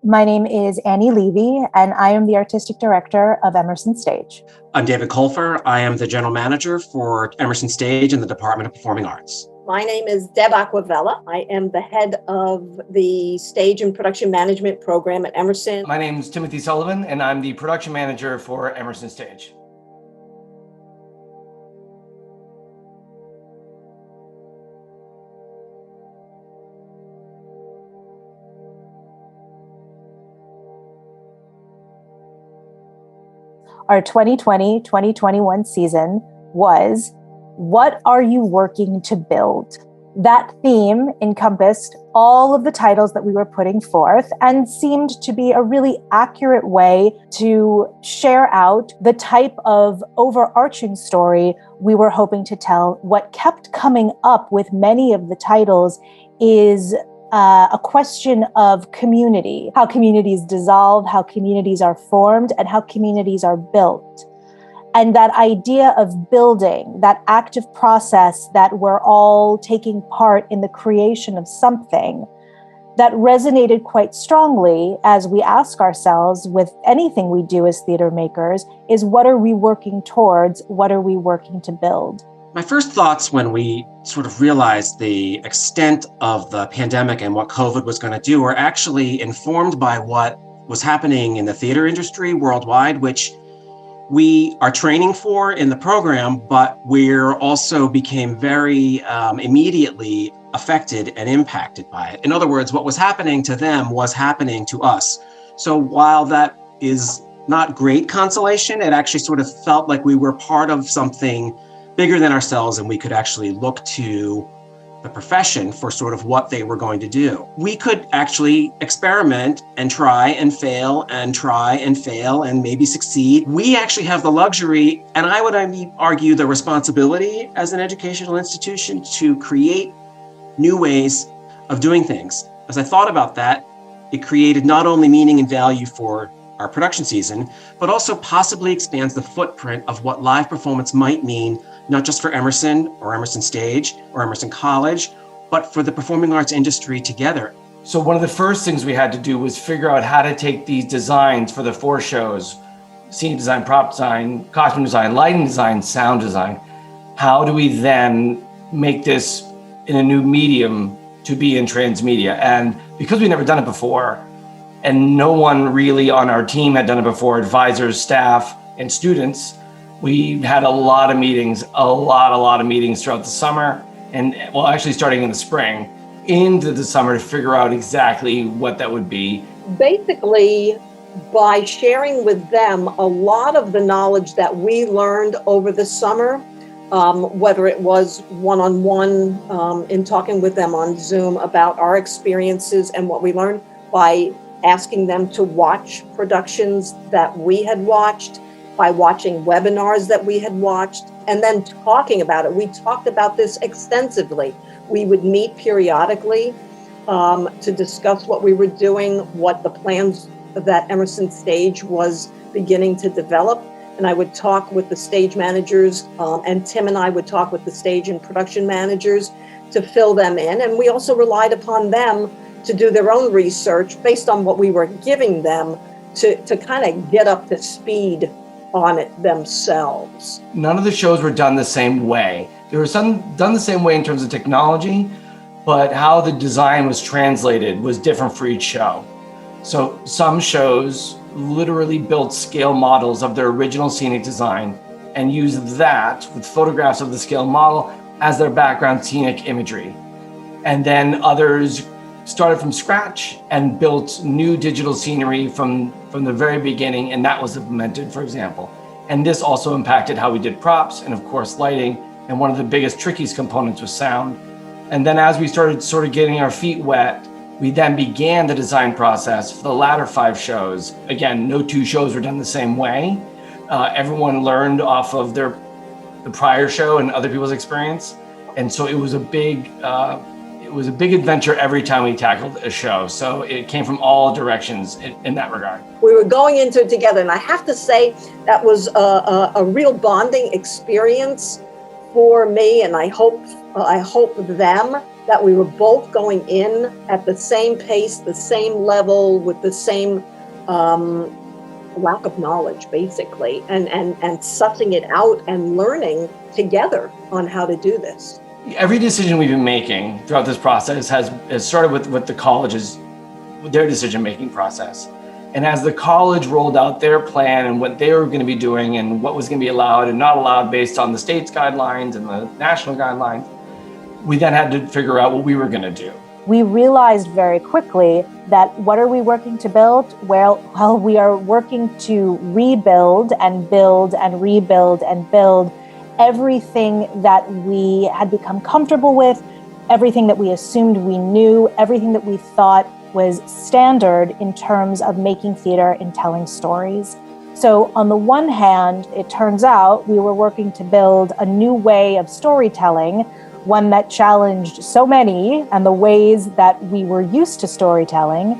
My name is Annie Levy, and I am the Artistic Director of Emerson Stage. I'm David Colfer. I am the General Manager for Emerson Stage in the Department of Performing Arts. My name is Debra Acquavella. I am the head of the Stage and Production Management program at Emerson. My name is Timothey Sullivan, and I'm the Production Manager for Emerson Stage. Our 2020-2021 season was, what are you working to build? That theme encompassed all of the titles that we were putting forth and seemed to be a really accurate way to share out the type of overarching story we were hoping to tell. What kept coming up with many of the titles is a question of community, how communities dissolve, how communities are formed, and how communities are built. And that idea of building, that active process that we're all taking part in the creation of something, that resonated quite strongly as we ask ourselves with anything we do as theater makers is, what are we working towards? What are we working to build? My first thoughts when we sort of realized the extent of the pandemic and what COVID was going to do were actually informed by what was happening in the theater industry worldwide, which we are training for in the program, but we're also became very immediately affected and impacted by it. In other words, what was happening to them was happening to us. So while that is not great consolation, it actually sort of felt like we were part of something bigger than ourselves, and we could actually look to the profession for sort of what they were going to do. We could actually experiment and try and fail and try and fail and maybe succeed. We actually have the luxury, and I would argue the responsibility as an educational institution, to create new ways of doing things. As I thought about that, it created not only meaning and value for our production season, but also possibly expands the footprint of what live performance might mean, not just for Emerson or Emerson Stage or Emerson College, but for the performing arts industry together. So one of the first things we had to do was figure out how to take these designs for the 4 shows, scene design, prop design, costume design, lighting design, sound design. How do we then make this in a new medium to be in transmedia? And because we'd never done it before, and no one really on our team had done it before, advisors, staff, and students, we had a lot of meetings, a lot of meetings throughout the summer, and well, actually starting in the spring into the summer to figure out exactly what that would be. Basically, by sharing with them a lot of the knowledge that we learned over the summer, whether it was one-on-one in talking with them on Zoom about our experiences and what we learned, by asking them to watch productions that we had watched, by watching webinars that we had watched, and then talking about it. We talked about this extensively. We would meet periodically to discuss what we were doing, what the plans that Emerson Stage was beginning to develop. And I would talk with the stage managers, and Tim and I would talk with the stage and production managers to fill them in. And we also relied upon them to do their own research based on what we were giving them to kind of get up to speed on it themselves. None of the shows were done the same way. There were some done the same way in terms of technology, but how the design was translated was different for each show. So some shows literally built scale models of their original scenic design and used that with photographs of the scale model as their background scenic imagery. And then others started from scratch and built new digital scenery from the very beginning, and that was implemented, for example. And this also impacted how we did props and, of course, lighting, and one of the biggest, trickiest components was sound. And then as we started sort of getting our feet wet, we then began the design process for the latter 5 shows. Again, no 2 shows were done the same way. Everyone learned off of the prior show and other people's experience. And so it was a big adventure every time we tackled a show. So it came from all directions in that regard. We were going into it together, and I have to say that was a real bonding experience for me, and I hope them, that we were both going in at the same pace, the same level, with the same lack of knowledge, basically, and sussing it out and learning together on how to do this. Every decision we've been making throughout this process has started with the college's, their decision-making process. And as the college rolled out their plan and what they were going to be doing and what was going to be allowed and not allowed based on the state's guidelines and the national guidelines, we then had to figure out what we were going to do. We realized very quickly that what are we working to build? Well, we are working to rebuild and build and rebuild and build everything that we had become comfortable with, everything that we assumed we knew, everything that we thought was standard in terms of making theater and telling stories. So on the one hand, it turns out we were working to build a new way of storytelling, one that challenged so many and the ways that we were used to storytelling.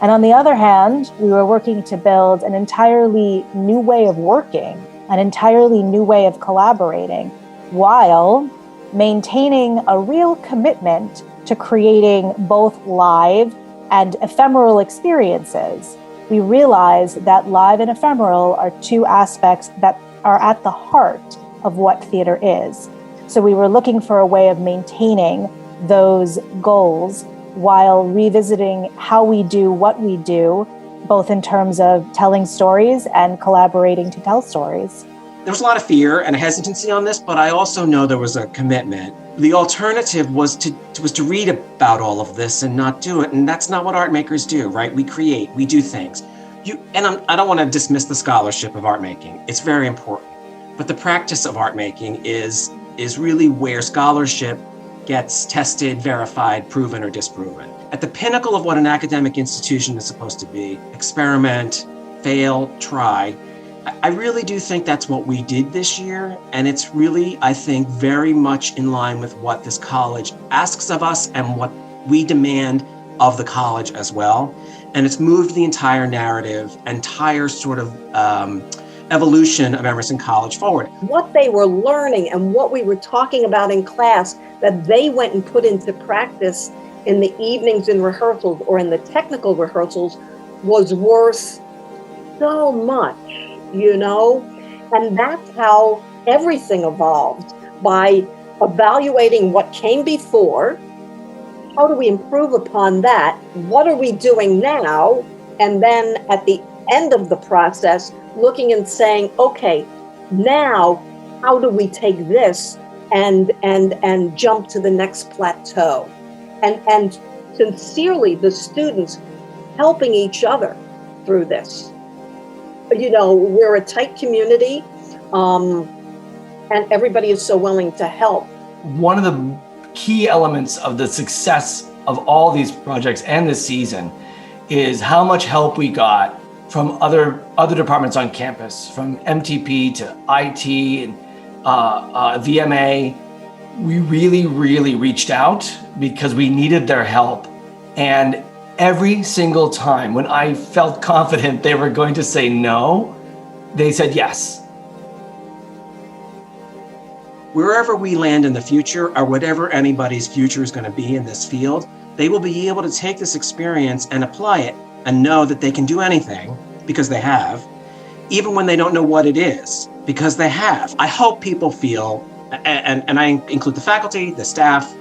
And on the other hand, we were working to build an entirely new way of working, an entirely new way of collaborating, while maintaining a real commitment to creating both live and ephemeral experiences. We realize that live and ephemeral are two aspects that are at the heart of what theater is. So we were looking for a way of maintaining those goals while revisiting how we do what we do, both in terms of telling stories and collaborating to tell stories. There was a lot of fear and a hesitancy on this, but I also know there was a commitment. The alternative was to read about all of this and not do it, and that's not what art makers do, right? We create, we do things. I don't want to dismiss the scholarship of art making. It's very important, but the practice of art making is really where scholarship gets tested, verified, proven, or disproven. At the pinnacle of what an academic institution is supposed to be, experiment, fail, try. I really do think that's what we did this year, and it's really, I think, very much in line with what this college asks of us and what we demand of the college as well. And it's moved the entire narrative, entire sort of evolution of Emerson College forward. What they were learning and what we were talking about in class that they went and put into practice in the evenings in rehearsals or in the technical rehearsals was worth so much, you know? And that's how everything evolved, by evaluating what came before, how do we improve upon that, what are we doing now, and then at the end of the process, looking and saying, okay, now how do we take this and jump to the next plateau? And sincerely, the students helping each other through this. You know, we're a tight community, and everybody is so willing to help. One of the key elements of the success of all these projects and this season is how much help we got from other departments on campus, from MTP to IT and VMA. We really, really reached out because we needed their help. And every single time when I felt confident they were going to say no, they said yes. Wherever we land in the future, or whatever anybody's future is going to be in this field, they will be able to take this experience and apply it and know that they can do anything because they have, even when they don't know what it is, because they have. I hope people feel, and I include the faculty, the staff,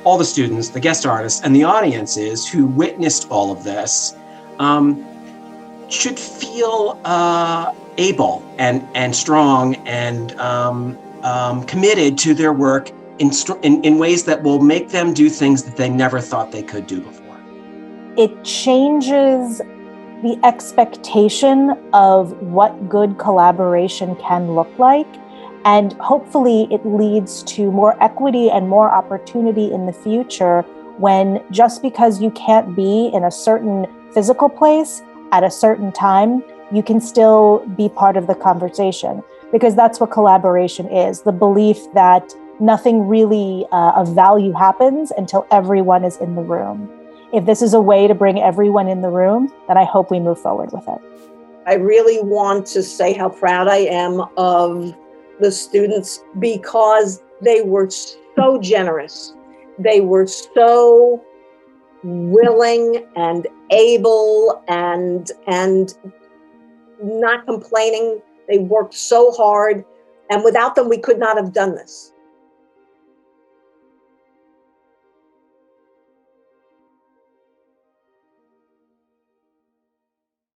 all the students, the guest artists, and the audiences who witnessed all of this, should feel able and strong and committed to their work in ways that will make them do things that they never thought they could do before. It changes the expectation of what good collaboration can look like. And hopefully it leads to more equity and more opportunity in the future, when just because you can't be in a certain physical place at a certain time, you can still be part of the conversation. Because that's what collaboration is, the belief that nothing really of value happens until everyone is in the room. If this is a way to bring everyone in the room, then I hope we move forward with it. I really want to say how proud I am of the students, because they were so generous. They were so willing and able and not complaining. They worked so hard, and without them, we could not have done this.